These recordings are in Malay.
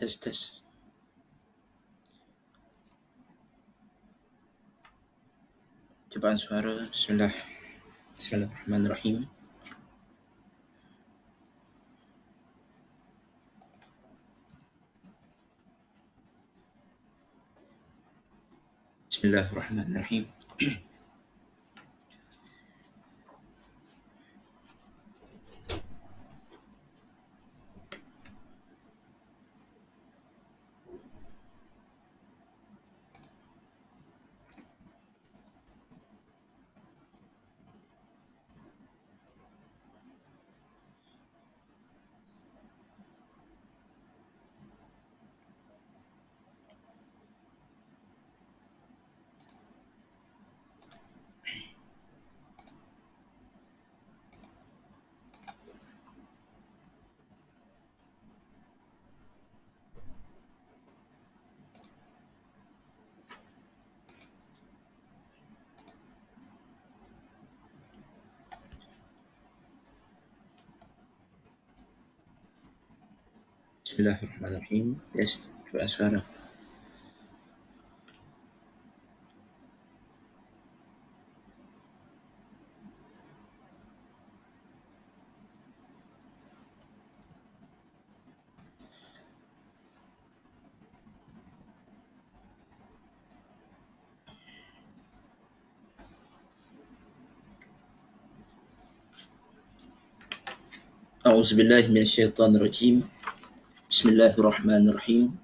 Tes tes. Cobaan suara. Bismillahirrahmanirrahim. Bismillahirrahmanirrahim. Bismillahirrahmanirrahim. Yes, cobaan suara. A'udzubillahi minasyaitonirrajim. Bismillahirrahmanirrahim.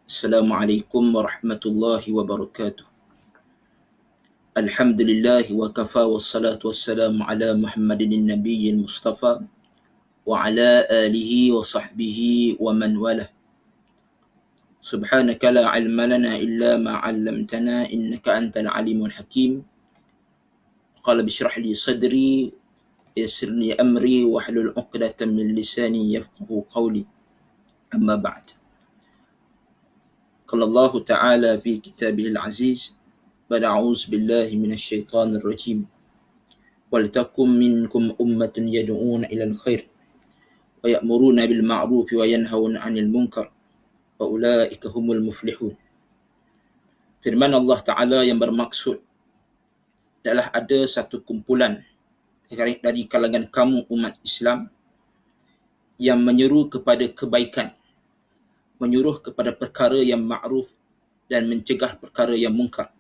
Assalamualaikum warahmatullahi wabarakatuh. Alhamdulillahi wa kafa wassalatu wassalamu ala Muhammadin nabiyyin mustafa wa ala alihi wa sahbihi wa man walah. Subhanaka la ilma lana illa ma 'allamtana innaka antal alimul hakim. Qala bishrah li sadri yassir li amri wahlul 'uqdatam min lisani yafqahu qawli. Amma ba'd. Qala Allah Ta'ala fi kitabihil aziz ba'da a'udzu billahi minasyaitonir rajim. Wal takum minkum ummatun yad'una ilal khair wa ya'muruna bil ma'ruf wa yanhauna 'anil munkar wa ulaika humul muflihun. Firman Allah Ta'ala yang bermaksud adalah ada satu kumpulan dari kalangan kamu umat Islam yang menyeru kepada kebaikan, menyuruh kepada perkara yang ma'ruf dan mencegah perkara yang munkar,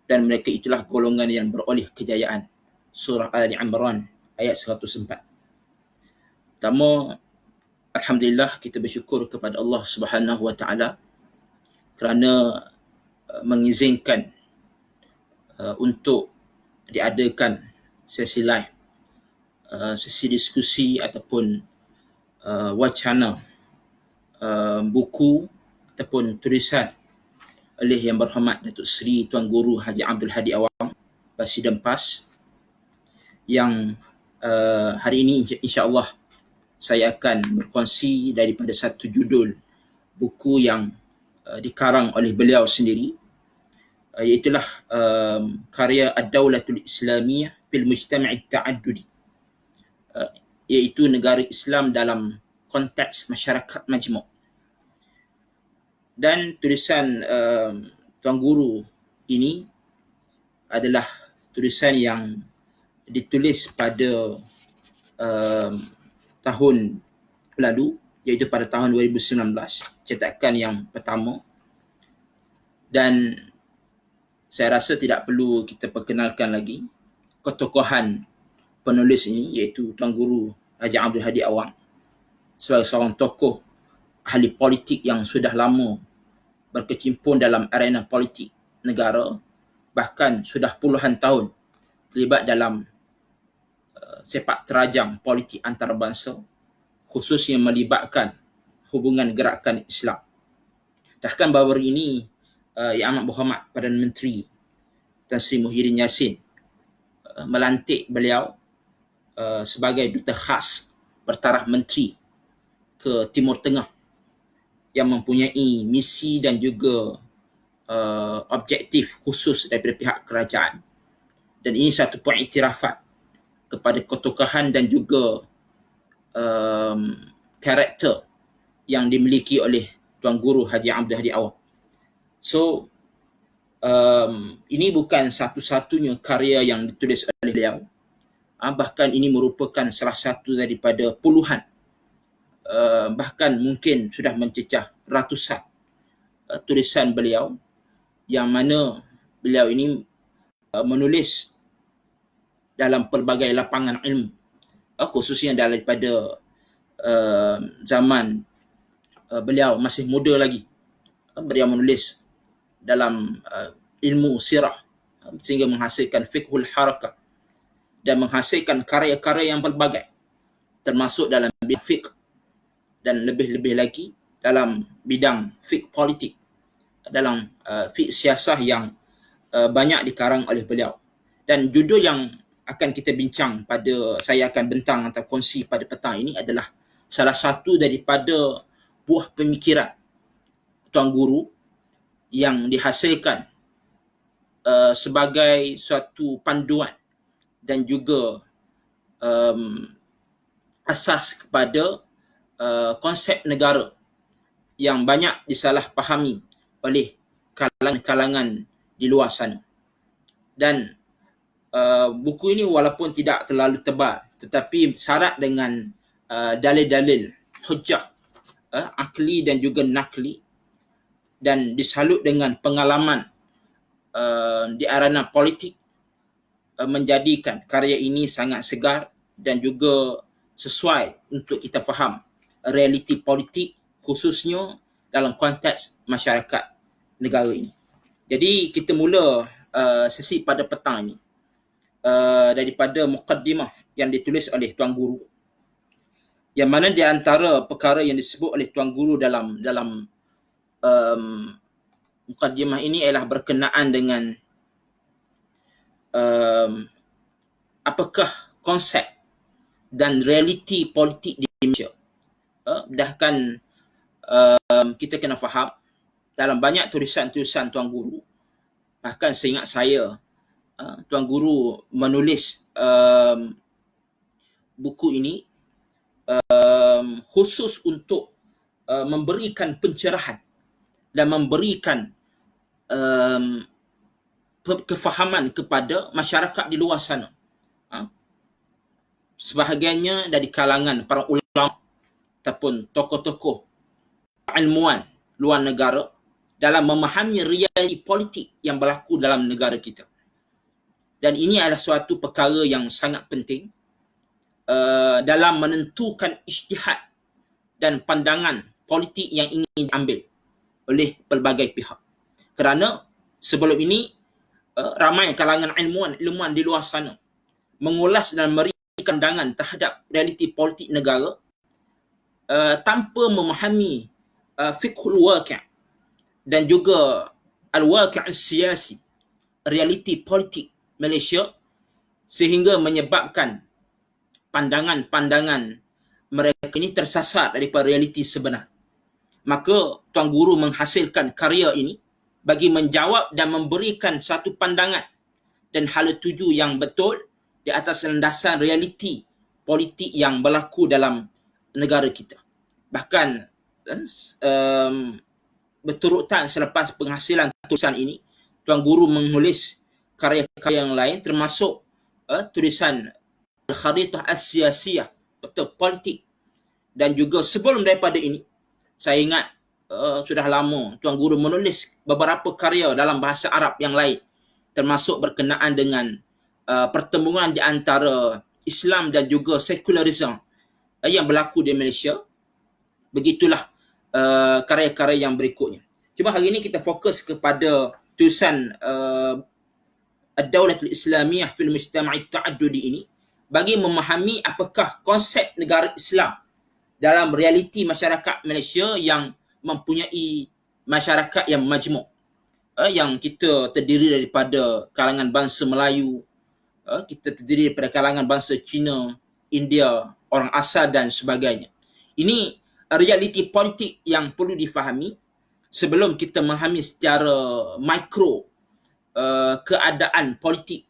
dan mereka itulah golongan yang beroleh kejayaan. Surah Ali Imran ayat 104. Pertama, alhamdulillah kita bersyukur kepada Allah Subhanahu wa taala kerana mengizinkan untuk diadakan sesi live, sesi diskusi ataupun wacana buku ataupun tulisan oleh Yang Berhormat Datuk Seri Tuan Guru Haji Abdul Hadi Awang, Presiden PAS, yang hari ini insya-Allah saya akan berkongsi daripada satu judul buku yang dikarang oleh beliau sendiri, iaitulah karya Ad-Daulatul Islamiyah fil Mujtama' Ta'addudi, iaitu negara Islam dalam konteks masyarakat majmuk. Dan tulisan Tuan Guru ini adalah tulisan yang ditulis pada tahun lalu, iaitu pada tahun 2019, cetakan yang pertama. Dan saya rasa tidak perlu kita perkenalkan lagi ketokohan penulis ini, iaitu Tuan Guru Haji Abdul Hadi Awang, sebagai seorang tokoh ahli politik yang sudah lama berkecimpung dalam arena politik negara, bahkan sudah puluhan tahun terlibat dalam sepak terjang politik antarabangsa, khususnya melibatkan hubungan gerakan Islam. Bahkan baru ini Yang Amat Berhormat Perdana Menteri Tan Sri Muhyiddin Yassin melantik beliau sebagai duta khas bertaraf menteri ke Timur Tengah, yang mempunyai misi dan juga objektif khusus daripada pihak kerajaan. Dan ini satu pengiktirafan kepada ketokohan dan juga karakter yang dimiliki oleh Tuan Guru Haji Abdul Hadi Awang. So ini bukan satu-satunya karya yang ditulis oleh beliau. Bahkan ini merupakan salah satu daripada puluhan, bahkan mungkin sudah mencecah ratusan tulisan beliau, yang mana beliau ini menulis dalam pelbagai lapangan ilmu, khususnya daripada zaman beliau masih muda lagi. Beliau menulis dalam ilmu sirah sehingga menghasilkan fiqhul harakah dan menghasilkan karya-karya yang pelbagai, termasuk dalam bidang fiqh dan lebih-lebih lagi dalam bidang fiqh politik, dalam fiqh siasah yang banyak dikarang oleh beliau. Dan judul yang akan kita bincang saya akan bentang atau kongsi pada petang ini adalah salah satu daripada buah pemikiran Tuan Guru yang dihasilkan sebagai suatu panduan dan juga asas kepada konsep negara yang banyak disalahfahami oleh kalangan-kalangan di luar sana. Dan buku ini walaupun tidak terlalu tebal, tetapi syarat dengan dalil-dalil hujjah akli dan juga nakli, dan disalut dengan pengalaman di arena politik, menjadikan karya ini sangat segar dan juga sesuai untuk kita faham realiti politik, khususnya dalam konteks masyarakat negara ini. Jadi kita mula sesi pada petang ini daripada muqaddimah yang ditulis oleh Tuan Guru, yang mana di antara perkara yang disebut oleh Tuan Guru dalam muqaddimah ini ialah berkenaan dengan apakah konsep dan realiti politik di Malaysia. Bahkan kita kena faham dalam banyak tulisan-tulisan Tuan Guru, bahkan seingat saya Tuan Guru menulis buku ini khusus untuk memberikan pencerahan dan memberikan kefahaman kepada masyarakat di luar sana, sebahagiannya dari kalangan para ulama ataupun tokoh-tokoh ilmuwan luar negara, dalam memahami realiti politik yang berlaku dalam negara kita. Dan ini adalah suatu perkara yang sangat penting dalam menentukan ijtihad dan pandangan politik yang ingin diambil oleh pelbagai pihak. Kerana sebelum ini ramai kalangan ilmuwan di luar sana mengulas dan memberikan pandangan terhadap realiti politik negara tanpa memahami fiqhul waqi' dan juga al-waqi' siasi, realiti politik Malaysia, sehingga menyebabkan pandangan-pandangan mereka ini tersasar daripada realiti sebenar. Maka Tuan Guru menghasilkan karya ini bagi menjawab dan memberikan satu pandangan dan hala tuju yang betul di atas landasan realiti politik yang berlaku dalam negara kita. Bahkan berturutan selepas penghasilan tulisan ini, Tuan Guru menulis karya-karya yang lain, termasuk tulisan Al-Kharitah As-Siyasiyah, peta politik. Dan juga sebelum daripada ini, saya ingat sudah lama Tuan Guru menulis beberapa karya dalam bahasa Arab yang lain, termasuk berkenaan dengan pertemuan di antara Islam dan juga sekularisme yang berlaku di Malaysia. Begitulah karya-karya yang berikutnya. Cuma hari ini kita fokus kepada tulisan Ad-Daulatul Islamiyah fil Mujtama'i Ta'addudi ini, bagi memahami apakah konsep negara Islam dalam realiti masyarakat Malaysia yang mempunyai masyarakat yang majmuk, yang kita terdiri daripada kalangan bangsa Melayu, kita terdiri daripada kalangan bangsa Cina, India, orang asal dan sebagainya. Ini realiti politik yang perlu difahami sebelum kita memahami secara mikro keadaan politik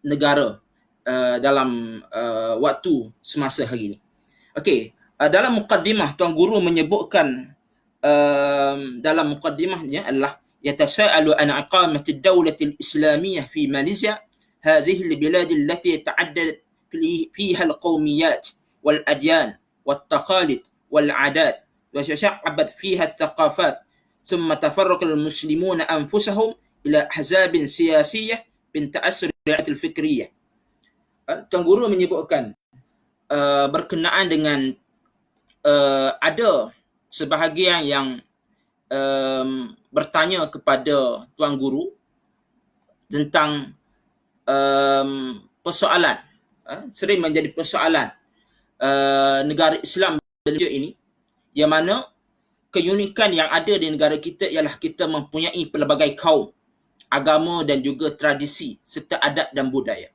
negara dalam waktu semasa hari ini. Okey, dalam muqaddimah Tuan Guru menyebutkan dalam muqaddimahnya adalah yatasaalu an iqamati ad-dawlah al-islamiyyah fi Malaysia hadhihi al-bilad allati ta'addadat fiha al-qawmiyat wal-adyan wat-taqalid wal-'adat wa tasha'abat fiha ath-thaqafat ثم تفرق المسلمون أنفسهم إلى أحزاب سياسية من تأثر الفكرية. Tuan Guru menyebutkan berkenaan dengan ada sebahagian yang bertanya kepada Tuan Guru tentang persoalan, sering menjadi persoalan negara Islam Malaysia ini, yang mana keunikan yang ada di negara kita ialah kita mempunyai pelbagai kaum, agama dan juga tradisi serta adat dan budaya.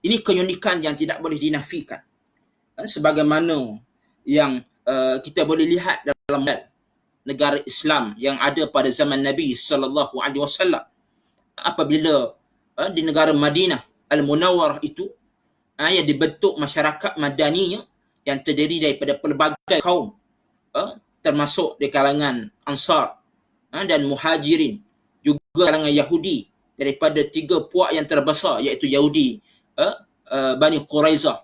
Ini keunikan yang tidak boleh dinafikan. Sebagaimana yang kita boleh lihat dalam negara Islam yang ada pada zaman Nabi sallallahu alaihi wasallam, apabila di negara Madinah Al-Munawwarah itu yang dibentuk masyarakat madaninya yang terdiri daripada pelbagai kaum, termasuk di kalangan Ansar dan Muhajirin, juga kalangan Yahudi daripada 3 puak yang terbesar, iaitu Yahudi Bani Quraizah,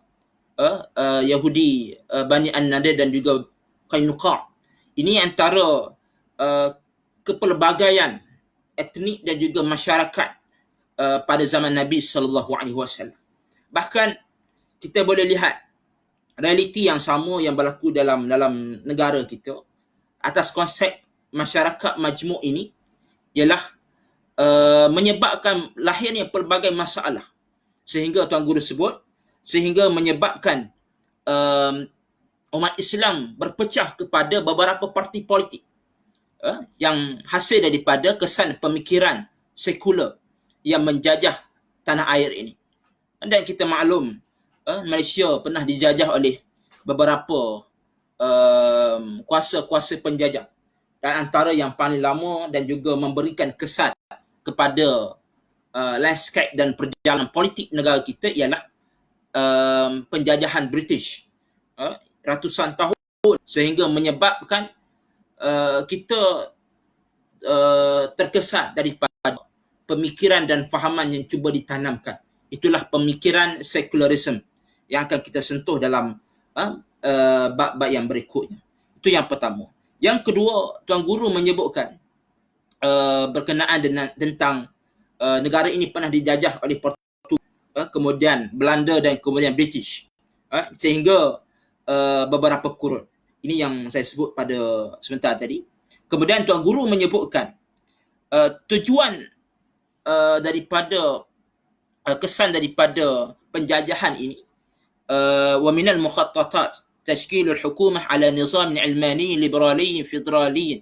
Yahudi Bani An-Nadir dan juga Qainuqa. Ini antara kepelbagaian etnik dan juga masyarakat pada zaman Nabi sallallahu alaihi wasallam. Bahkan kita boleh lihat realiti yang sama yang berlaku dalam negara kita atas konsep masyarakat majmuk ini, ialah menyebabkan lahirnya pelbagai masalah, sehingga Tuan Guru sebut, sehingga menyebabkan umat Islam berpecah kepada beberapa parti politik yang hasil daripada kesan pemikiran sekular yang menjajah tanah air ini. Dan kita maklum Malaysia pernah dijajah oleh beberapa kuasa-kuasa penjajah, dan antara yang paling lama dan juga memberikan kesan kepada landscape dan perjalanan politik negara kita ialah penjajahan British ratusan tahun, sehingga menyebabkan kita terkesan daripada pemikiran dan fahaman yang cuba ditanamkan. Itulah pemikiran secularism yang akan kita sentuh dalam bab-bab yang berikutnya. Itu yang pertama. Yang kedua, Tuan Guru menyebutkan berkenaan dengan tentang negara ini pernah dijajah oleh Portugis, kemudian Belanda dan kemudian British, sehingga beberapa kurun. Ini yang saya sebut pada sebentar tadi. Kemudian Tuan Guru menyebutkan tujuan daripada kesan daripada penjajahan ini, wa minal mukhattatat tashkil al-hukumah ala nizam ilmani liberali federali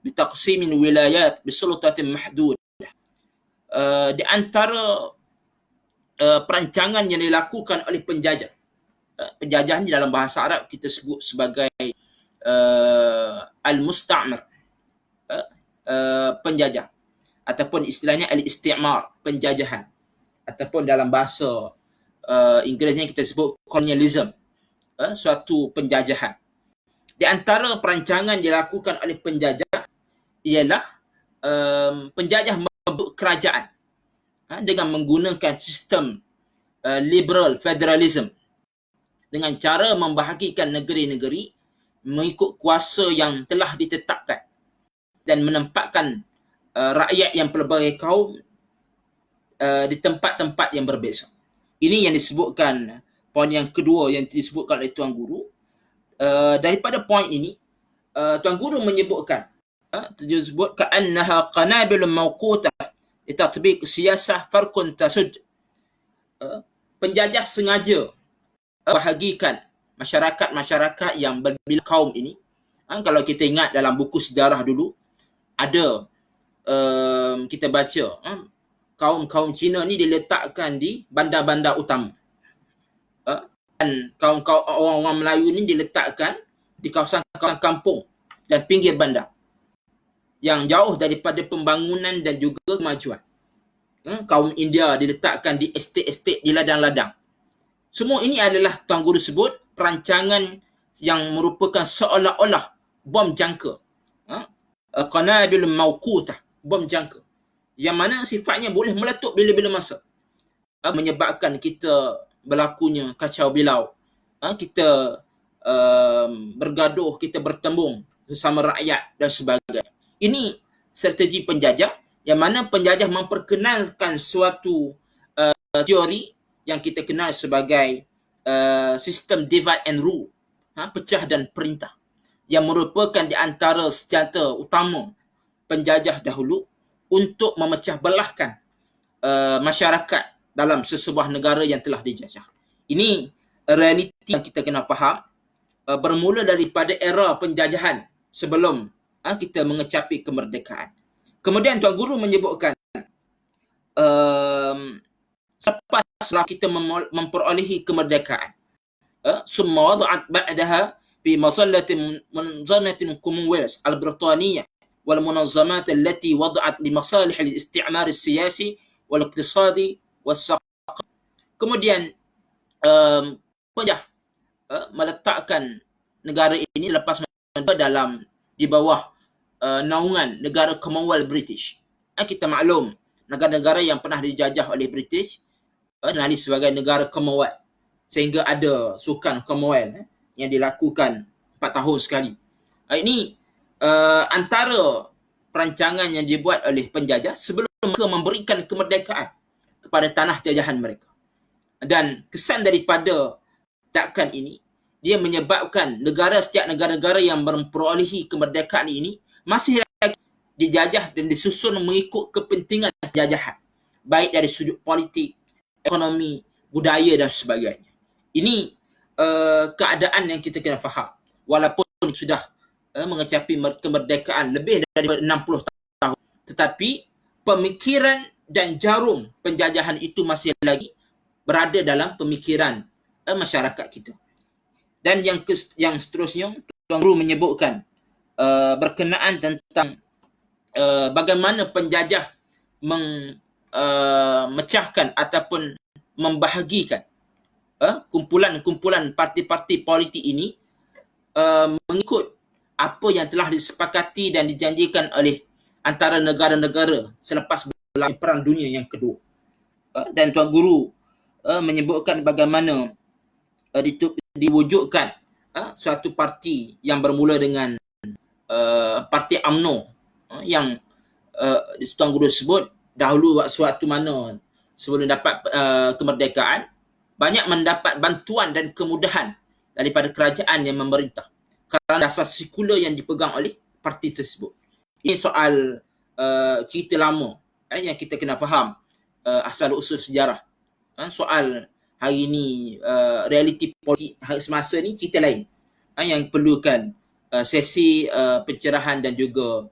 bitaqsim wilayat bisultatin mahdudah. Di antara perancangan yang dilakukan oleh penjajah, penjajahan di dalam bahasa Arab kita sebut sebagai al-musta'mar, penjajah, ataupun istilahnya al-istimar, penjajahan, ataupun dalam bahasa Inggerisnya kita sebut colonialism, suatu penjajahan. Di antara perancangan dilakukan oleh penjajah ialah penjajah membentuk kerajaan dengan menggunakan sistem liberal federalism, dengan cara membahagikan negeri-negeri mengikut kuasa yang telah ditetapkan dan menempatkan rakyat yang pelbagai kaum di tempat-tempat yang berbeza. Ini yang disebutkan poin yang kedua yang disebutkan oleh Tuan Guru. Daripada poin ini, Tuan Guru menyebutkan disebut ka'annaha qanabilun mawqutah litatbiq siyasah farqun tasud. Penjajah sengaja bahagikan masyarakat-masyarakat yang berbila kaum ini. Kalau kita ingat dalam buku sejarah dulu, ada kita baca kaum-kaum Cina ni diletakkan di bandar-bandar utama, dan kaum-kaum orang-orang Melayu ni diletakkan di kawasan-kawasan kampung dan pinggir bandar yang jauh daripada pembangunan dan juga kemajuan. Kaum India diletakkan di estet-estet di ladang-ladang. Semua ini adalah Tuan Guru sebut perancangan yang merupakan seolah-olah bom jangka qanabil mawqutah, bom jangka, yang mana sifatnya boleh meletup bila-bila masa, menyebabkan kita berlakunya kacau bilau, kita bergaduh, kita bertembung bersama rakyat dan sebagainya. Ini strategi penjajah, yang mana penjajah memperkenalkan suatu teori yang kita kenal sebagai sistem divide and rule, pecah dan perintah, yang merupakan di antara senjata utama penjajah dahulu untuk memecah belahkan masyarakat dalam sesebuah negara yang telah dijajah. Ini realiti yang kita kena faham, bermula daripada era penjajahan sebelum kita mengecapi kemerdekaan. Kemudian Tuan Guru menyebutkan selepas kita memperolehi kemerdekaan, summa wada'at ba'daha fi masallatin munzamatin Commonwealth al-Britaniyah wal munazzamat allati wada'at li masalih al-istimar al-siyasi wal iqtisadi was. Kemudian penjajah meletakkan negara ini lepas dalam di bawah naungan negara Commonwealth British. Kita maklum negara-negara yang pernah dijajah oleh British dikenali sebagai negara Commonwealth, sehingga ada sukan Commonwealth yang dilakukan 4 tahun sekali. Ini antara perancangan yang dibuat oleh penjajah sebelum mereka memberikan kemerdekaan kepada tanah jajahan mereka. Dan kesan daripada takkan ini, dia menyebabkan setiap negara-negara yang memperolehi kemerdekaan ini masih lagi dijajah dan disusun mengikut kepentingan jajahan, baik dari sudut politik, ekonomi, budaya dan sebagainya. Ini keadaan yang kita kena faham. Walaupun sudah mengecapi kemerdekaan lebih dari 60 tahun, tetapi pemikiran dan jarum penjajahan itu masih lagi berada dalam pemikiran masyarakat kita. Dan yang seterusnya, Tuan Guru menyebutkan berkenaan tentang bagaimana penjajah memecahkan ataupun membahagikan kumpulan-kumpulan parti-parti politik ini mengikut apa yang telah disepakati dan dijanjikan oleh antara negara-negara selepas berlaku Perang Dunia yang Kedua. Dan Tuan Guru menyebutkan bagaimana diwujudkan suatu parti yang bermula dengan Parti UMNO, yang Tuan Guru sebut dahulu waktu mana sebelum dapat kemerdekaan banyak mendapat bantuan dan kemudahan daripada kerajaan yang memerintah kerana dasar sekular yang dipegang oleh parti tersebut. Ini soal cerita lama yang kita kena faham asal usul sejarah. Soal hari ini realiti politik hari semasa ni cerita lain yang perlukan sesi pencerahan dan juga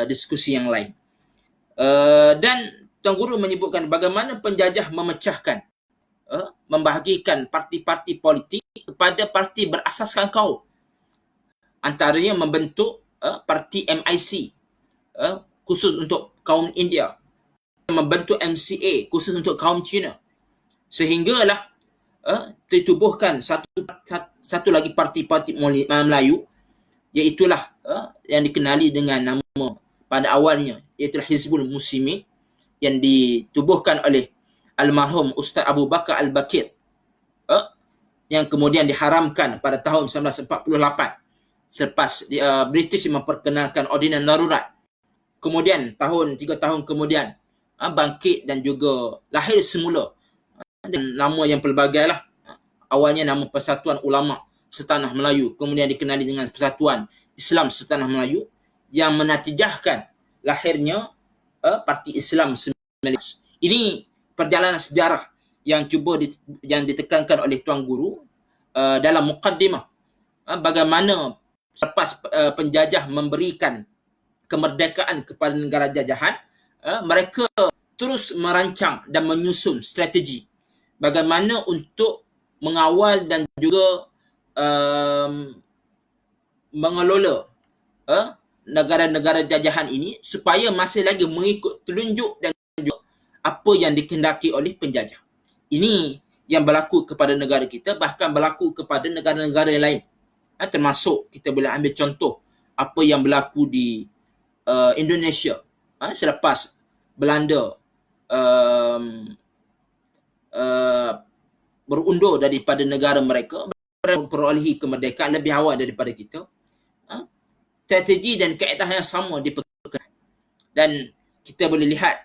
diskusi yang lain. Dan Tuan Guru menyebutkan bagaimana penjajah memecahkan, membahagikan parti-parti politik kepada parti berasaskan kaum. Antaranya membentuk parti MIC khusus untuk kaum India, membentuk MCA khusus untuk kaum Cina, sehinggalah ditubuhkan satu lagi parti-parti Melayu, iaitulah yang dikenali dengan nama pada awalnya, iaitu Hizbul Muslimin, yang ditubuhkan oleh almarhum Ustaz Abu Bakar Al-Bakir, yang kemudian diharamkan pada tahun 1948 selepas British memperkenalkan Ordinan Darurat. Kemudian 3 tahun kemudian bangkit dan juga lahir semula dan nama yang pelbagai lah. Awalnya nama Persatuan Ulama Setanah Melayu, kemudian dikenali dengan Persatuan Islam Setanah Melayu, yang menatijahkan lahirnya Parti Islam 19. Ini perjalanan sejarah yang yang ditekankan oleh Tuan Guru dalam mukaddimah, bagaimana selepas penjajah memberikan kemerdekaan kepada negara jajahan, mereka terus merancang dan menyusun strategi bagaimana untuk mengawal dan juga mengelola negara-negara jajahan ini supaya masih lagi mengikut telunjuk dan juga apa yang dikehendaki oleh penjajah. Ini yang berlaku kepada negara kita, bahkan berlaku kepada negara-negara lain. Termasuk kita boleh ambil contoh apa yang berlaku di Indonesia selepas Belanda berundur daripada negara mereka, memperolehi kemerdekaan lebih awal daripada kita. Strategi dan kaedah yang sama dipegang, dan kita boleh lihat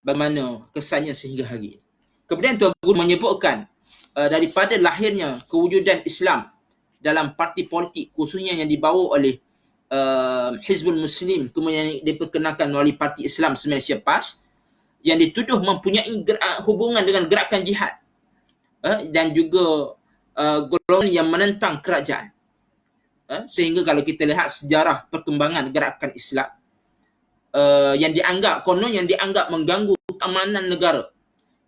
bagaimana kesannya sehingga hari ini. Kemudian Tuan Guru menyebutkan daripada lahirnya kewujudan Islam dalam parti politik, khususnya yang dibawa oleh Hizbul Muslim, kemudian diperkenalkan melalui Parti Islam Malaysia PAS, yang dituduh mempunyai hubungan dengan gerakan jihad dan juga golongan yang menentang kerajaan. Sehingga kalau kita lihat sejarah perkembangan gerakan Islam yang dianggap mengganggu keamanan negara,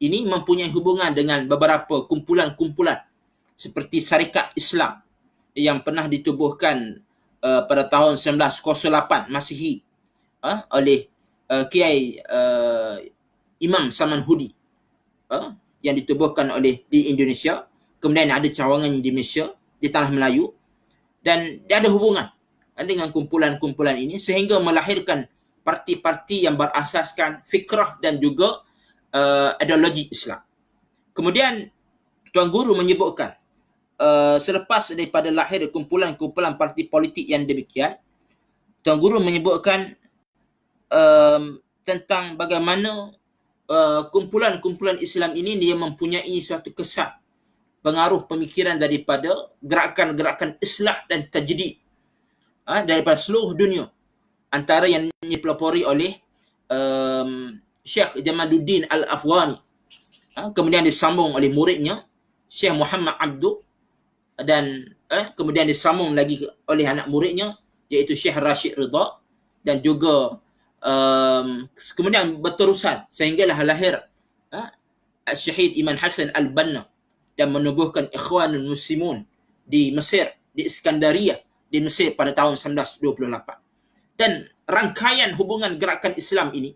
ini mempunyai hubungan dengan beberapa kumpulan-kumpulan seperti Syarikat Islam yang pernah ditubuhkan pada tahun 1908 Masihi oleh Kiai Imam Samanhudi yang ditubuhkan di Indonesia. Kemudian ada cawangan di Malaysia, di Tanah Melayu, dan dia ada hubungan dengan kumpulan-kumpulan ini sehingga melahirkan parti-parti yang berasaskan fikrah dan juga ideologi Islam. Kemudian Tuan Guru menyebutkan selepas daripada lahir kumpulan-kumpulan parti politik yang demikian, Tuan Guru menyebutkan tentang bagaimana kumpulan-kumpulan Islam ini dia mempunyai suatu kesan pengaruh pemikiran daripada gerakan-gerakan islah dan tajdid daripada seluruh dunia, antara yang dipelopori oleh Syekh Jamaluddin Al-Afghani, kemudian disambung oleh muridnya Syekh Muhammad Abdu, dan kemudian disambung lagi oleh anak muridnya iaitu Syekh Rashid Ridha, dan juga kemudian berterusan sehinggalah lahir Syahid Iman Hasan Al-Banna dan menubuhkan Ikhwanul Muslimun di Mesir, di Iskandaria di Mesir pada tahun 1928. Dan rangkaian hubungan gerakan Islam ini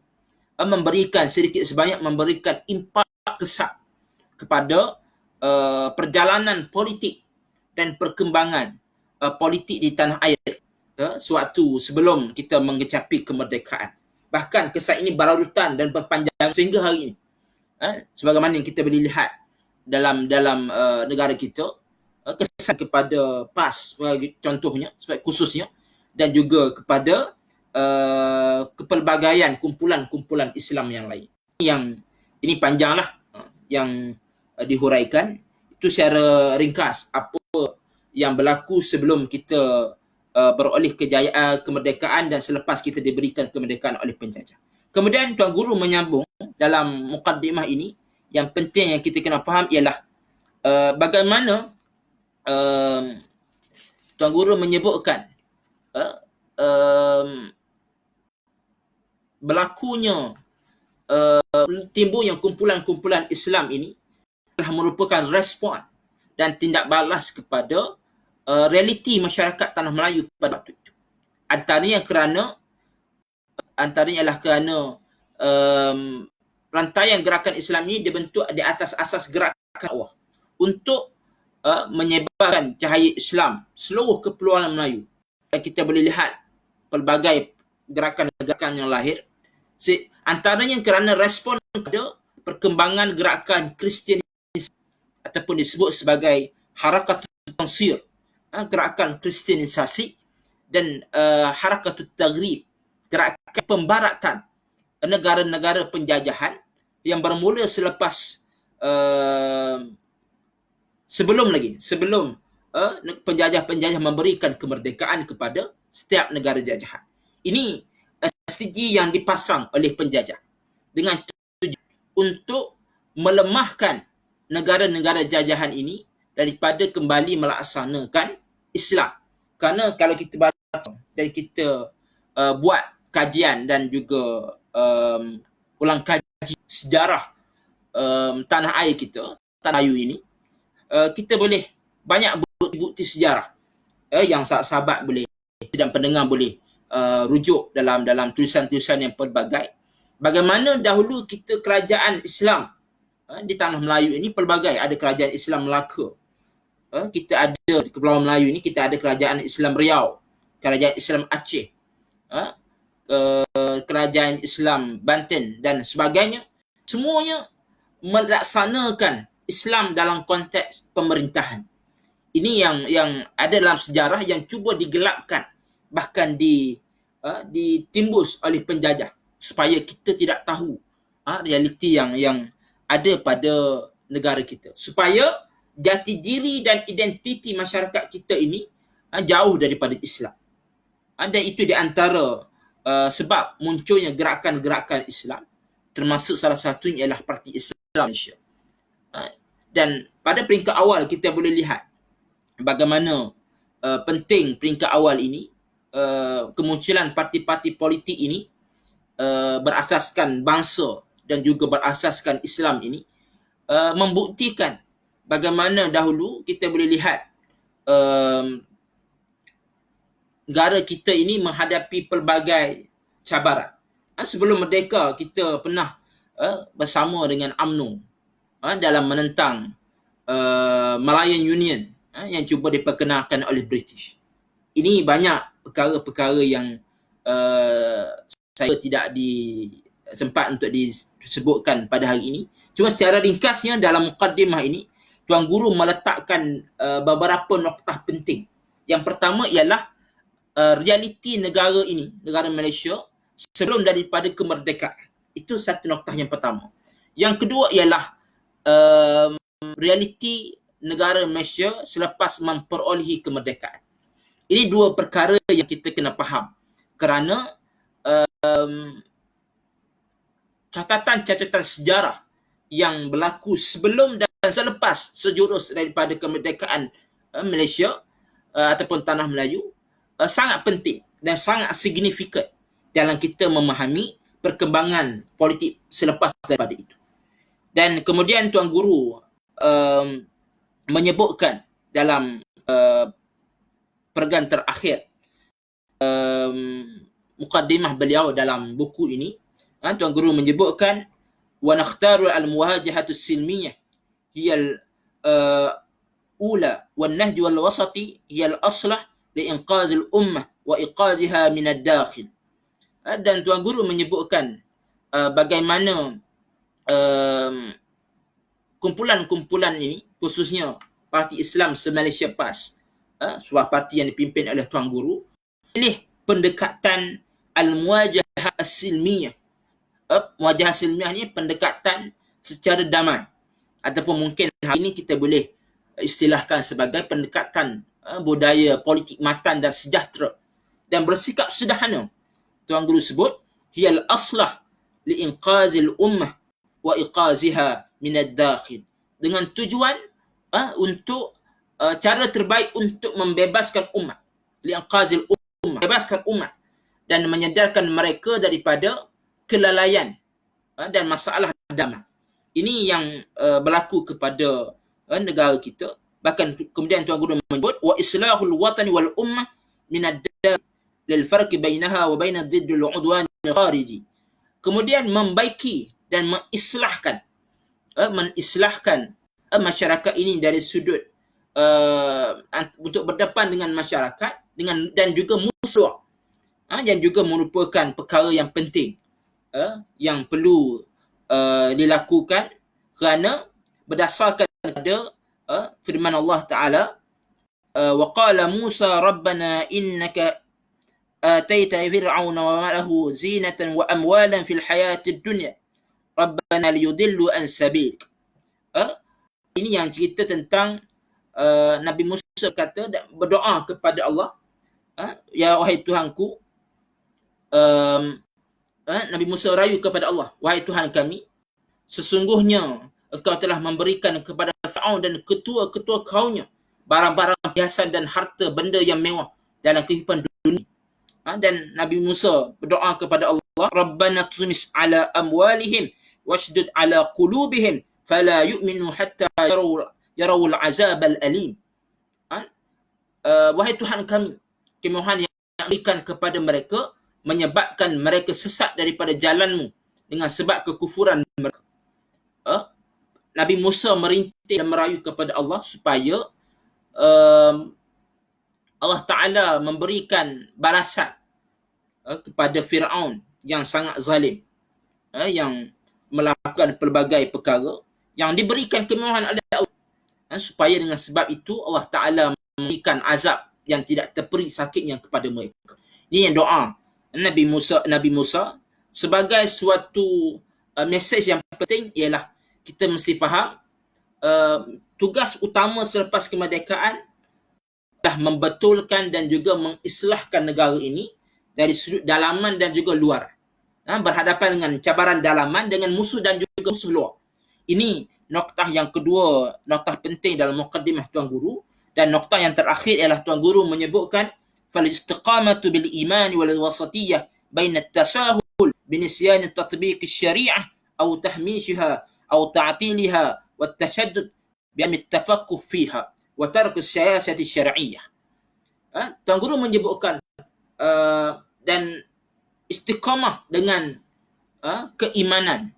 memberikan sedikit sebanyak impak kesan kepada perjalanan politik dan perkembangan politik di tanah air sewaktu sebelum kita mengecapi kemerdekaan. Bahkan kesan ini berlarutan dan berpanjang sehingga hari ini. Sebagaimana yang kita boleh lihat dalam negara kita, kesan kepada PAS sebagai contohnya, sebagai khususnya, dan juga kepada kepelbagaian kumpulan-kumpulan Islam yang lain. Yang ini panjanglah yang dihuraikan. Itu secara ringkas apa yang berlaku sebelum kita beroleh kejayaan kemerdekaan dan selepas kita diberikan kemerdekaan oleh penjajah. Kemudian Tuan Guru menyambung dalam mukaddimah ini, yang penting yang kita kena faham ialah bagaimana Tuan Guru menyebutkan berlakunya timbulnya kumpulan-kumpulan Islam ini telah merupakan respon dan tindak balas kepada realiti masyarakat Tanah Melayu pada waktu itu. Antaranya ialah kerana rantaian gerakan Islam ini dibentuk di atas asas gerakan dakwah untuk menyebarkan cahaya Islam seluruh kepulauan Melayu. Dan kita boleh lihat pelbagai gerakan-gerakan yang lahir, antaranya kerana respon kepada perkembangan gerakan Kristianisme ataupun disebut sebagai Harakatul Tansir, gerakan kristianisasi, dan Harakatul Taghrib, gerakan pembaratan negara-negara penjajahan yang bermula selepas sebelum penjajah-penjajah memberikan kemerdekaan kepada setiap negara jajahan. Ini strategi yang dipasang oleh penjajah dengan tujuan untuk melemahkan negara-negara jajahan ini daripada kembali melaksanakan Islam. Kerana kalau kita baca dan kita buat kajian dan juga ulang kaji sejarah tanah air kita, tanah air ini, kita boleh banyak bukti sejarah yang sahabat boleh dan pendengar boleh rujuk dalam tulisan-tulisan yang pelbagai. Bagaimana dahulu kita kerajaan Islam di Tanah Melayu ini pelbagai. Ada kerajaan Islam Melaka. Kita ada di Kepulauan Melayu ini, kita ada kerajaan Islam Riau, kerajaan Islam Aceh. kerajaan Islam Banten dan sebagainya, semuanya melaksanakan Islam dalam konteks pemerintahan. Ini yang ada dalam sejarah yang cuba digelapkan, bahkan ditimbus oleh penjajah supaya kita tidak tahu realiti yang ada pada negara kita, supaya jati diri dan identiti masyarakat kita ini jauh daripada Islam. Dan itu di antara sebab munculnya gerakan-gerakan Islam, termasuk salah satunya ialah Parti Islam Malaysia. Dan pada peringkat awal kita boleh lihat bagaimana penting peringkat awal ini, kemunculan parti-parti politik ini berasaskan bangsa dan juga berasaskan Islam ini membuktikan bagaimana dahulu kita boleh lihat negara kita ini menghadapi pelbagai cabaran. Sebelum merdeka kita pernah bersama dengan UMNO dalam menentang Malayan Union yang cuba diperkenalkan oleh British. Ini banyak perkara-perkara yang saya tidak sempat untuk disebutkan pada hari ini. Cuma secara ringkasnya dalam mukaddimah ini, Tuan Guru meletakkan beberapa noktah penting. Yang pertama ialah realiti negara ini, negara Malaysia, sebelum daripada kemerdekaan. Itu satu noktah yang pertama. Yang kedua ialah realiti negara Malaysia selepas memperolehi kemerdekaan. Ini dua perkara yang kita kena faham, kerana catatan-catatan sejarah yang berlaku sebelum dan selepas sejurus daripada kemerdekaan Malaysia ataupun Tanah Melayu sangat penting dan sangat signifikan dalam kita memahami perkembangan politik selepas daripada itu. Dan kemudian Tuan Guru menyebutkan dalam pergan terakhir mukaddimah beliau dalam buku ini, Tuan Guru menyebutkan wa nakhtaru al-muwajahatu silmiyah hiya al-ula wan nahj wal wasati hiya al-aslah li inqaz al-ummah wa iqaziha min ad-dakhil. Dan Tuan Guru menyebutkan bagaimana kumpulan-kumpulan ini, khususnya Parti Islam se-Malaysia PAS, sebuah parti yang dipimpin oleh Tuan Guru, pilih pendekatan al-muwajahah as-silmiyah. Muwajahah silmiyah ni pendekatan secara damai, ataupun mungkin hari ini kita boleh istilahkan sebagai pendekatan budaya politik matan dan sejahtera dan bersikap sederhana. Tuan Guru sebut hiyal aslah li inqazil ummah wa iqaziha min ad-dakhil, dengan tujuan untuk cara terbaik untuk membebaskan umat, lianqazil ummah, bebaskan umat dan menyadarkan mereka daripada kelalaian dan masalah damai. Ini yang berlaku kepada negara kita. Bahkan kemudian Tuan Guru menyebut wa islahul watani wal ummah min ad-dar lil farq bainaha wa bain ad-didd al-udwan al-khariji. Kemudian membaiki dan mengislahkan masyarakat ini dari sudut untuk berdepan dengan masyarakat dan juga musuh, yang juga merupakan perkara yang penting yang perlu dilakukan, kerana berdasarkan pada firman Allah Ta'ala, wa qala Musa rabbana innaka ataita fir'auna wa malahu zinatan wa amwalan fil hayatid dunya rabbana liyudillu an sabilik. Ini yang cerita tentang Nabi Musa kata berdoa kepada Allah, ya wahai Tuhanku, Nabi Musa rayu kepada Allah, wahai Tuhan kami, sesungguhnya engkau telah memberikan kepada Fir'aun dan ketua-ketua kaumnya barang-barang hiasan dan harta benda yang mewah dalam kehidupan dunia. Dan Nabi Musa berdoa kepada Allah, Rabbana tumis ala amwalihim washdud ala qulubihim fala yu'minu hatta yarawul azab al-alim. Wahai Tuhan kami, kemohon yang berikan kepada mereka, menyebabkan mereka sesat daripada jalanmu dengan sebab kekufuran mereka. Nabi Musa merintih dan merayu kepada Allah supaya Allah Ta'ala memberikan balasan kepada Firaun yang sangat zalim, yang melakukan pelbagai perkara yang diberikan kemewahan oleh Allah, supaya dengan sebab itu Allah Ta'ala memberikan azab yang tidak terperi sakitnya kepada mereka. Ini yang doa Nabi Musa sebagai suatu mesej yang penting ialah kita mesti faham tugas utama selepas kemerdekaan adalah membetulkan dan juga mengislahkan negara ini dari sudut dalaman dan juga luar. Berhadapan dengan cabaran dalaman, dengan musuh dan juga musuh luar. Ini noktah yang kedua, noktah penting dalam muqaddimah Tuan Guru. Dan noktah yang terakhir ialah Tuan Guru menyebutkan fal-istiqamatu bil iman wal wasatiyah baina at-tasahul binisyan tatbiq asy-syari'ah aw tahmishiha aw ta'tiliha wa at-tashaddud bi at-tafaqquh fiha wa tark as-siyasah asy-syar'iyyah. Tuan Guru menyebutkan dan istiqamah dengan keimanan,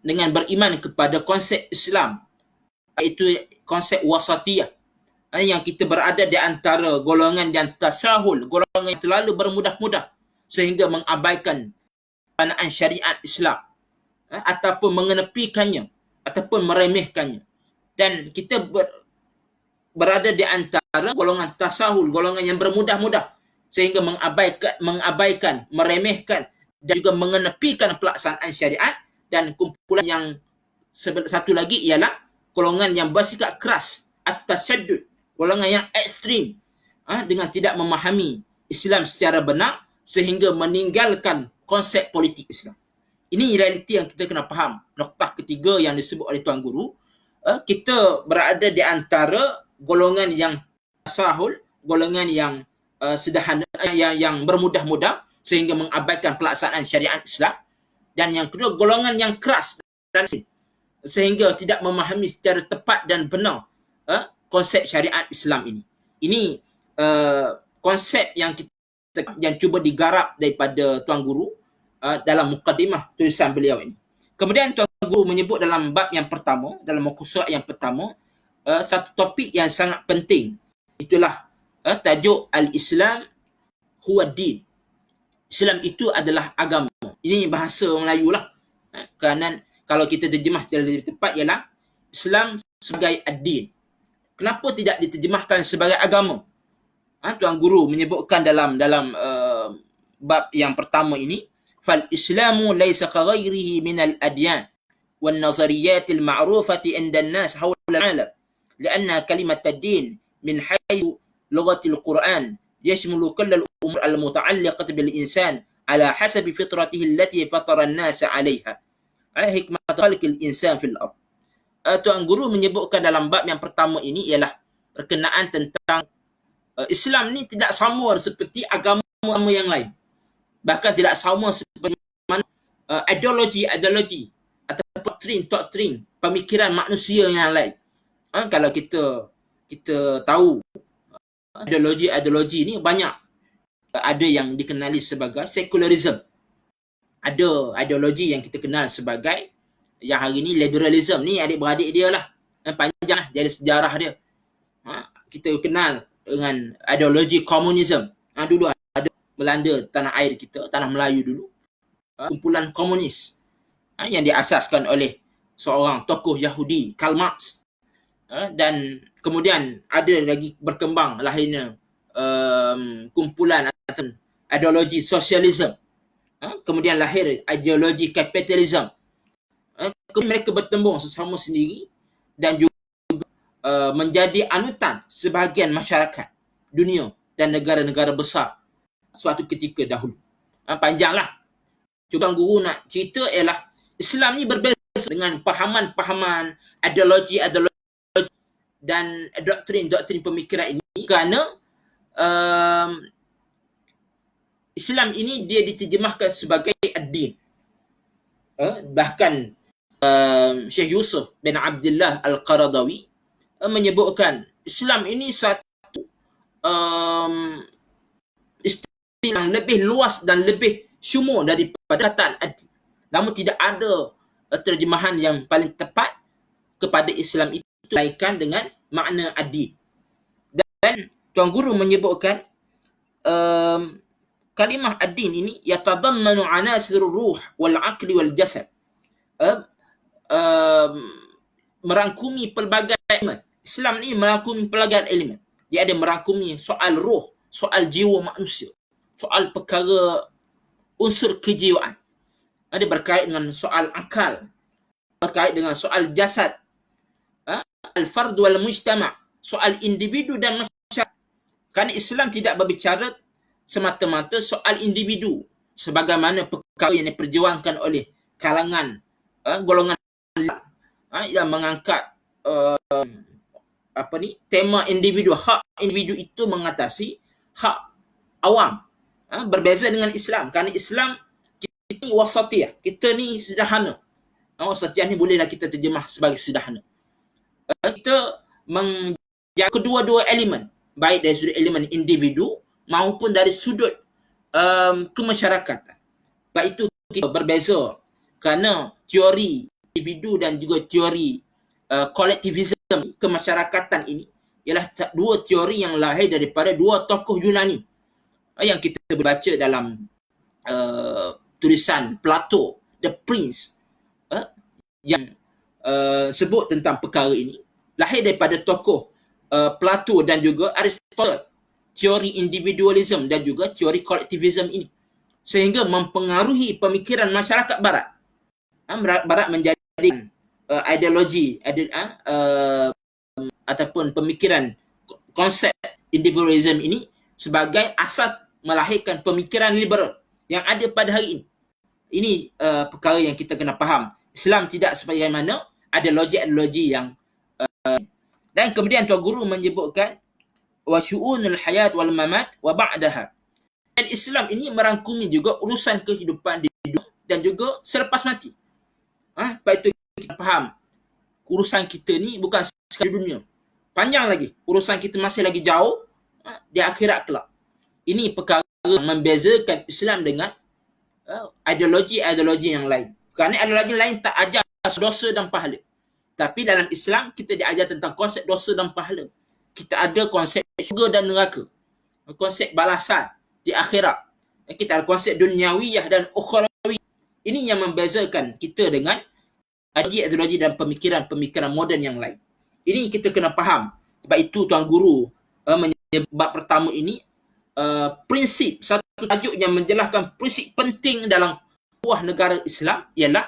dengan beriman kepada konsep Islam, iaitu konsep wasatiyah, yang kita berada di antara golongan yang tasahul, golongan yang terlalu bermudah-mudah sehingga mengabaikan panaan syariat Islam, ataupun mengenepikannya ataupun meremehkannya. Dan kita berada di antara golongan tasahul, golongan yang bermudah-mudah sehingga mengabaikan, meremehkan dan juga mengenepikan pelaksanaan syariat. Dan kumpulan yang satu lagi ialah golongan yang bersikap keras, at-tashaddud, golongan yang ekstrim, dengan tidak memahami Islam secara benar sehingga meninggalkan konsep politik Islam. Ini realiti yang kita kena faham. Noktah ketiga yang disebut oleh Tuan Guru, kita berada di antara golongan yang tasahul, golongan yang sederhana, yang bermudah-mudah sehingga mengabaikan pelaksanaan syariat Islam. Dan yang kedua, golongan yang keras dan sehingga tidak memahami secara tepat dan benar konsep syariat Islam ini. Ini konsep yang cuba digarap daripada Tuan Guru dalam muqaddimah tulisan beliau ini. Kemudian Tuan Guru menyebut dalam bab yang pertama, dalam muka surat yang pertama, satu topik yang sangat penting. Itulah tajuk Al-Islam huwa din. Islam itu adalah agama. Ini bahasa Melayu lah. Kerana kalau kita terjemah secara lebih tepat ialah Islam sebagai ad-din. Kenapa tidak diterjemahkan sebagai agama? Tuan Guru menyebutkan dalam bab yang pertama ini, fal islamu laysa ka ghairihi min al-adyan wan nazariyat al-ma'rufah 'inda an-nas hawla al-'alam li'anna kalimat ad-din min haythu lughati al-Quran yashmulu kull al-umur al-muta'alliqah bil insan ala hasabi fitratihi allati fatara an-nas 'alayha. Hikmah khalqil insan fil ard. Tuan Guru menyebutkan dalam bab yang pertama ini ialah berkenaan tentang Islam ni tidak sama seperti agama yang lain. Bahkan tidak sama seperti mana ideologi atau doktrin pemikiran manusia yang lain. Kalau kita tahu ideologi ni banyak. Ada yang dikenali sebagai secularism. Ada ideologi yang kita kenal sebagai yang hari ni liberalism. Ni adik-beradik dia lah. Panjang lah dari sejarah dia. Kita kenal dengan ideologi komunisme. Dulu ada melanda tanah air kita, tanah Melayu dulu. Kumpulan komunis yang diasaskan oleh seorang tokoh Yahudi, Karl Marx. Dan kemudian ada lagi berkembang lahirnya kumpulan atau ideologi sosialisme. Kemudian lahir ideologi kapitalisme. Kemudian mereka bertembung sesama sendiri dan juga menjadi anutan sebahagian masyarakat dunia dan negara-negara besar suatu ketika dahulu. Panjanglah. Cuba Guru nak cerita ialah Islam ni berbeza dengan pahaman-pahaman, ideologi dan doktrin pemikiran ini kerana Islam ini dia diterjemahkan sebagai ad-din. Bahkan Syekh Yusuf bin Abdullah Al-Qaradawi menyebutkan Islam ini satu istilah yang lebih luas dan lebih syumul daripada kataan ad-din. Namun tidak ada terjemahan yang paling tepat kepada Islam itu melainkan dengan makna ad-din. Dan Tuan Guru menyebutkan kalimah ad-din ini yatadammanu anasirur ruh wal aqli wal jasad. Merangkumi pelbagai elemen. Islam ni merangkumi pelbagai elemen. Dia ada merangkumi soal roh, soal jiwa manusia, soal perkara unsur kejiwaan. Ada berkait dengan soal akal, berkait dengan soal jasad, al-fard wal mujtama', soal individu dan masyarakat. Kerana Islam tidak berbicara semata-mata soal individu sebagaimana perkara yang diperjuangkan oleh kalangan golongan yang mengangkat tema individu, hak individu itu mengatasi hak awam. Berbeza dengan Islam. Kerana Islam kita ni wasatiyah, kita ni sederhana. Wasatiyah ni bolehlah kita terjemah sebagai sederhana. Kita menjaga kedua-dua elemen, baik dari sudut elemen individu maupun dari sudut kemasyarakatan. Sebab itu kita berbeza kerana teori individu dan juga teori kolektivisme kemasyarakatan ini ialah dua teori yang lahir daripada dua tokoh Yunani yang kita baca dalam tulisan Plato, The Prince, yang sebut tentang perkara ini, lahir daripada tokoh Plato dan juga Aristotle, teori individualism dan juga teori kolektivisme ini, sehingga mempengaruhi pemikiran masyarakat Barat. Barat menjadi ideologi ataupun pemikiran konsep individualism ini sebagai asas melahirkan pemikiran liberal yang ada pada hari ini. Ini perkara yang kita kena faham. Islam tidak sebagaimana ideologi-ideologi yang dan kemudian Tuan Guru menyebutkan wa syu'unul hayat wal mamat wa ba'daha. Dan Islam ini merangkumi juga urusan kehidupan di dunia dan juga selepas mati. Sebab itu kita faham urusan kita ni bukan sekadar dunia. Panjang lagi. Urusan kita masih lagi jauh di akhirat kelak. Ini perkara yang membezakan Islam dengan ideologi-ideologi yang lain. Kerana ideologi lain tak ajar dosa dan pahala. Tapi dalam Islam kita diajar tentang konsep dosa dan pahala. Kita ada konsep syurga dan neraka. Konsep balasan di akhirat. Kita ada konsep duniawiyah dan ukhrawiyah. Ini yang membezakan kita dengan ideologi dan pemikiran-pemikiran moden yang lain. Ini kita kena faham. Sebab itu Tuan Guru menyebut bab pertama ini prinsip, satu tajuk yang menjelaskan prinsip penting dalam sebuah negara Islam ialah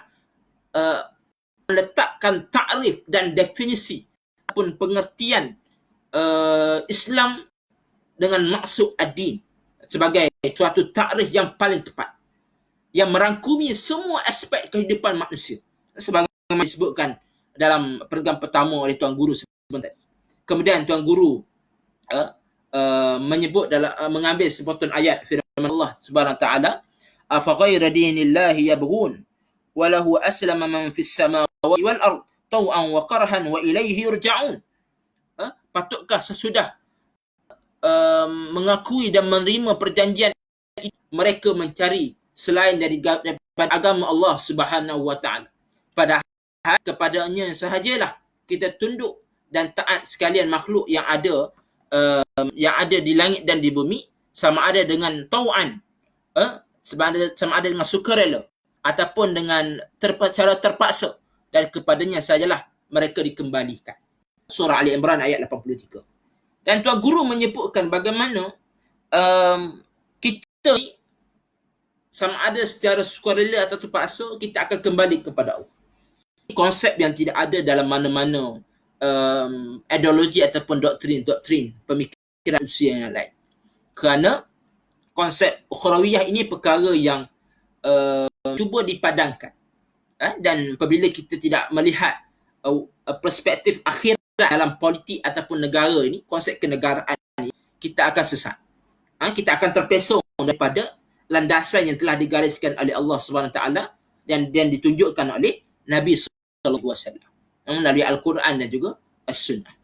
meletakkan takrif dan definisi ataupun pengertian Islam dengan maksud ad-din sebagai suatu takrif yang paling tepat, yang merangkumi semua aspek kehidupan manusia sebagaimana disebutkan dalam perenggan pertama oleh Tuan Guru sebentar. Kemudian Tuan Guru menyebut dalam mengambil sepotong ayat firman Allah Subhanahu wa taala, afa ghaira dinillahi yabghun wa lahu aslama man fis samawati wal ard taw'an wa karhan wa ilaihi yurja'un. Patutkah sesudah mengakui dan menerima perjanjian mereka mencari selain daripada agama Allah Subhanahu wa taala, padahal kepadanya sahajalah kita tunduk dan taat sekalian makhluk yang ada di langit dan di bumi, sama ada dengan tau'an, sama ada dengan sukarela ataupun dengan secara terpaksa, dan kepadanya sajalah mereka dikembalikan. Surah Ali Imran ayat 83. Dan Tuan Guru menyebutkan bagaimana kita sama ada secara sukarela atau terpaksa kita akan kembali kepada Allah. Konsep yang tidak ada dalam mana-mana ideologi ataupun doktrin pemikiran manusia yang lain. Kerana konsep ukhrawiyah ini perkara yang cuba dipadankan. Dan apabila kita tidak melihat perspektif akhirat dalam politik ataupun negara ini, konsep kenegaraan ini, kita akan sesat. Kita akan terpesong daripada landasan yang telah digariskan oleh Allah SWT dan ditunjukkan oleh Nabi SAW melalui Al-Quran dan juga As-Sunnah.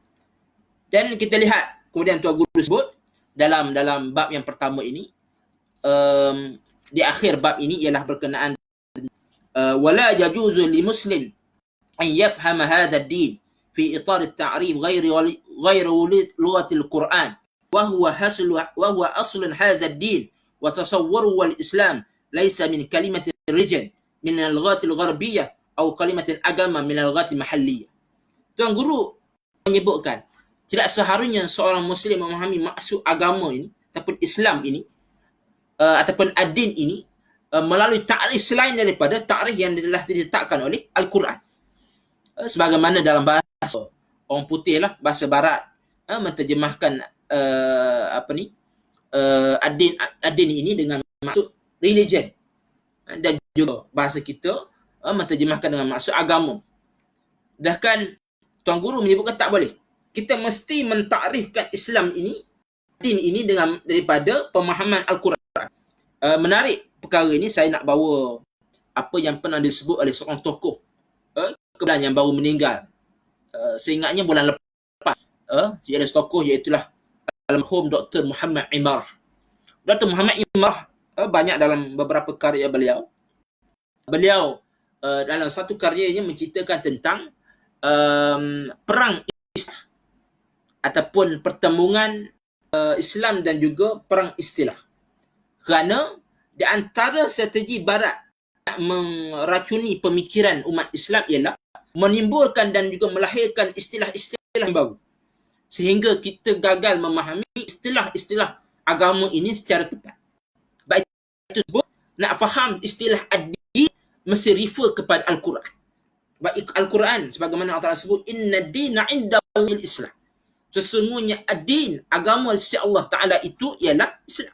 Dan kita lihat kemudian Tuan Guru sebut dalam bab yang pertama ini, di akhir bab ini ialah berkenaan wala yajuzu li muslim an yafhama hadha ad-din fi itar at-ta'rif ghairi lughat al-Quran wa huwa asl hadha ad-din wa tasawwaru wal Islam laisa min kalimatin rijal min al-lughat al-gharbiyah atau kalimatin agama min al-lughat al-mahalliyah. Tuan Guru menyebutkan tidak seharusnya seorang Muslim memahami maksud agama ini ataupun Islam ini ataupun ad-din ini melalui takrif selain daripada takrif yang telah diletakkan oleh Al-Quran. Sebagaimana dalam bahasa orang putih lah, bahasa barat, menterjemahkan ad-din ini dengan maksud religion, dan juga bahasa kita menterjemahkan dengan maksud agama. Bahkan Tuan Guru menyebutkan tak boleh. Kita mesti mentakrifkan Islam ini, din ini dengan daripada pemahaman Al-Quran. Menarik perkara ini, saya nak bawa apa yang pernah disebut oleh seorang tokoh kebetulan yang baru meninggal. Seingatnya bulan lepas. Iaitu tokoh iaitulah almarhum Dr. Muhammad Imarah. Dr. Muhammad Imarah banyak dalam beberapa karya beliau. Beliau dalam satu karyanya menceritakan tentang perang istilah ataupun pertembungan Islam dan juga perang istilah. Kerana di antara strategi barat nak meracuni pemikiran umat Islam ialah menimbulkan dan juga melahirkan istilah-istilah yang baru. Sehingga kita gagal memahami istilah-istilah agama ini secara tepat. Baik itu sebut, nak faham istilah ad-din mesti refer kepada Al-Quran. Baik Al-Quran sebagaimana Allah Ta'ala sebut, inna dina inda Allahil Islam. Sesungguhnya ad-din, agama sisi Allah Ta'ala itu ialah Islam.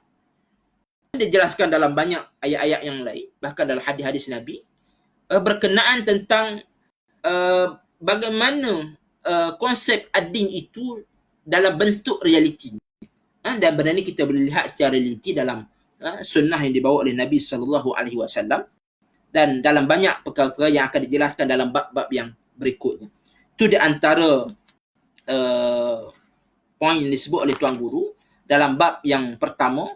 Dijelaskan dalam banyak ayat-ayat yang lain, bahkan dalam hadis-hadis Nabi, berkenaan tentang bagaimana konsep ad-din itu dalam bentuk realiti. Dan benda ni kita boleh lihat secara realiti dalam sunnah yang dibawa oleh Nabi SAW dan dalam banyak perkara-perkara yang akan dijelaskan dalam bab-bab yang berikutnya. Itu di antara poin yang disebut oleh Tuan Guru dalam bab yang pertama,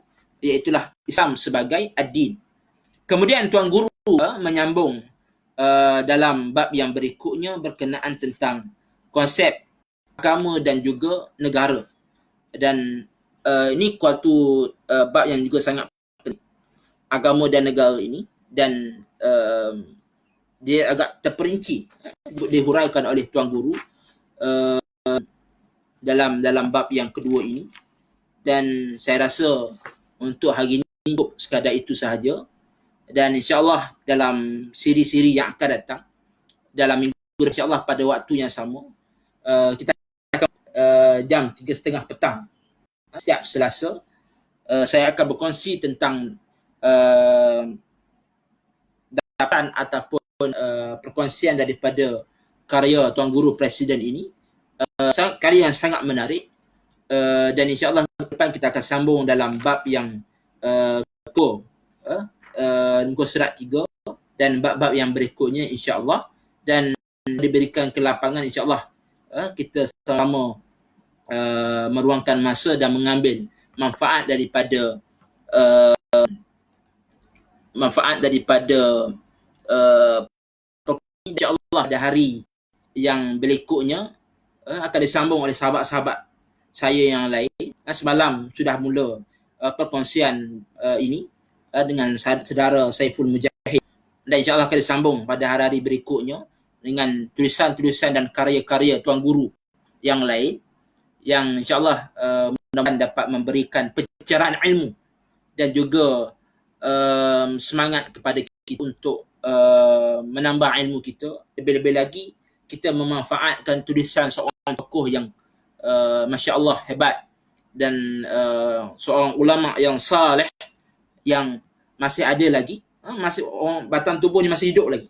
iaitulah Islam sebagai ad-din. Kemudian Tuan Guru menyambung dalam bab yang berikutnya berkenaan tentang konsep agama dan juga negara. Dan ini suatu bab yang juga sangat penting, agama dan negara ini, dan dia agak terperinci, dihuraikan oleh Tuan Guru dalam bab yang kedua ini. Dan saya rasa untuk hari ini cukup sekadar itu sahaja. Dan insyaAllah dalam siri-siri yang akan datang, dalam minggu insyaAllah pada waktu yang sama, kita akan jam 3:30 petang setiap Selasa, saya akan berkongsi tentang dapatan ataupun perkongsian daripada karya Tuan Guru Presiden ini. Karya yang sangat menarik, dan insyaAllah depan kita akan sambung dalam bab yang muka surat 3 dan bab-bab yang berikutnya insyaAllah. Dan diberikan kelapangan insyaAllah kita sama meruangkan masa dan mengambil manfaat daripada insyaAllah pada hari yang berikutnya akan disambung oleh sahabat-sahabat saya yang lain. Semalam sudah mula perkongsian ini dengan saudara Saiful Mujahid, dan insyaAllah akan disambung pada hari-hari berikutnya dengan tulisan-tulisan dan karya-karya Tuan Guru yang lain, yang insyaAllah mudah-mudahan dapat memberikan pencerahan ilmu dan juga semangat kepada kita untuk menambah ilmu kita. Lebih-lebih lagi kita memanfaatkan tulisan seorang tokoh yang Masya Allah hebat, dan seorang ulama yang saleh yang masih ada lagi, masih orang batang tubuhnya masih hidup lagi,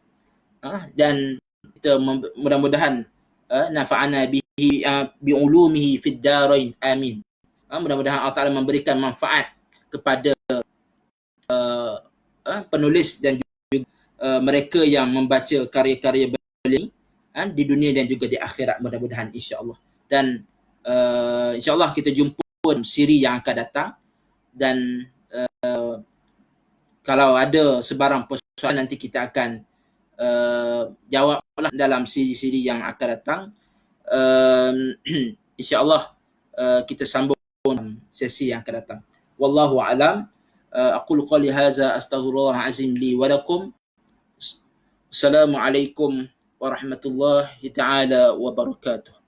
dan kita mudah-mudahan nafa'ana bi ulumihi fid darain amin. Mudah-mudahan Allah Ta'ala memberikan manfaat kepada penulis dan juga mereka yang membaca karya-karya beliau di dunia dan juga di akhirat, mudah-mudahan insya-Allah. Dan insya-Allah kita jumpa siri yang akan datang, dan kalau ada sebarang persoalan nanti kita akan jawablah dalam siri-siri yang akan datang. InsyaAllah kita sambung sesi yang akan datang. Wallahu a'lam. أقول قولي هذا أستغفر الله العظيم لي ولكم. السلام عليكم ورحمة الله تعالى وبركاته.